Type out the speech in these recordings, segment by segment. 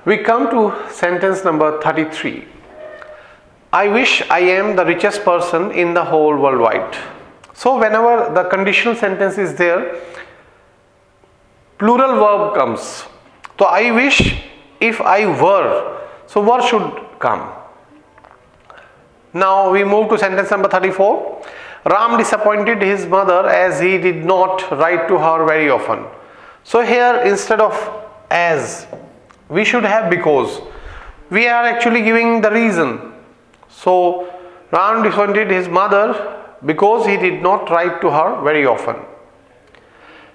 We come to sentence number 33. I wish I am the richest person in the whole worldwide. So whenever the conditional sentence is there, plural verb comes. So I wish, if I were, so were should come. Now we move to sentence number 34. Ram disappointed his mother as he did not write to her very often. So here instead of as, we should have because. We are actually giving the reason. So Ram disappointed his mother because he did not write to her very often.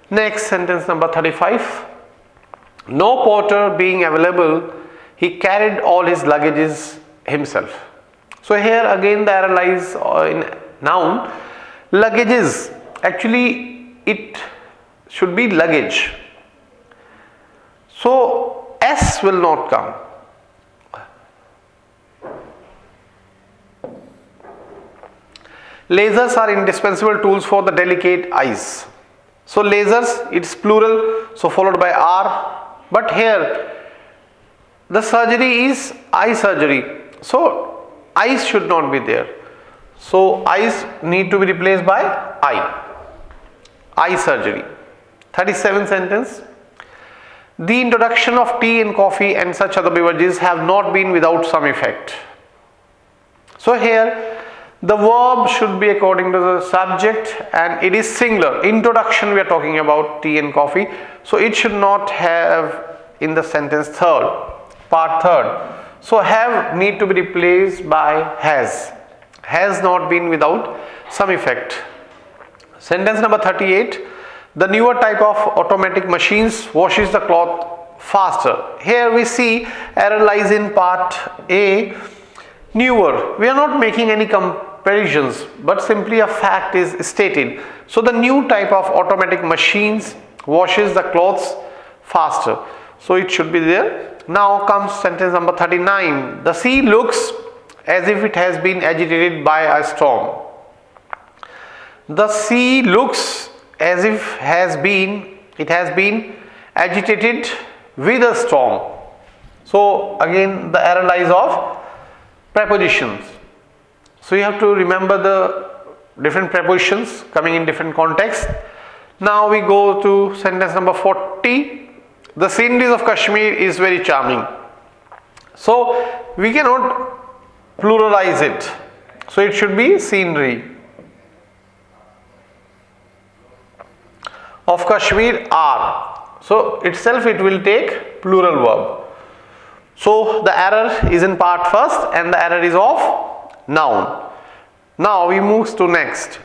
Next, sentence number 35. No porter being available, he carried all his luggages himself. So here again the error lies in noun. Luggages, actually it should be luggage. So S will not come. Lasers are indispensable tools for the delicate eyes. So lasers, it's plural, so followed by R. But here the surgery is eye surgery. So eyes should not be there. So eyes need to be replaced by eye surgery. 37 sentence. The introduction of tea and coffee and such other beverages have not been without some effect. So here the verb should be according to the subject and it is singular. Introduction, we are talking about tea and coffee. So it should not have in the sentence part third. So have need to be replaced by has. Has not been without some effect. Sentence number 38. The newer type of automatic machines washes the cloth faster. Here we see error lies in part A. Newer. We are not making any comparisons, but simply a fact is stated. So the new type of automatic machines washes the clothes faster. So it should be there. Now comes sentence number 39. The sea looks as if it has been agitated by a storm. The sea looks as if it has been agitated with a storm. So again the error lies of prepositions. So you have to remember the different prepositions coming in different contexts. Now we go to sentence number 40. The sceneries of Kashmir is very charming. So we cannot pluralize it. So it should be scenery of Kashmir are. So itself it will take plural verb. So the error is in part first and the error is of noun. Now we move to next.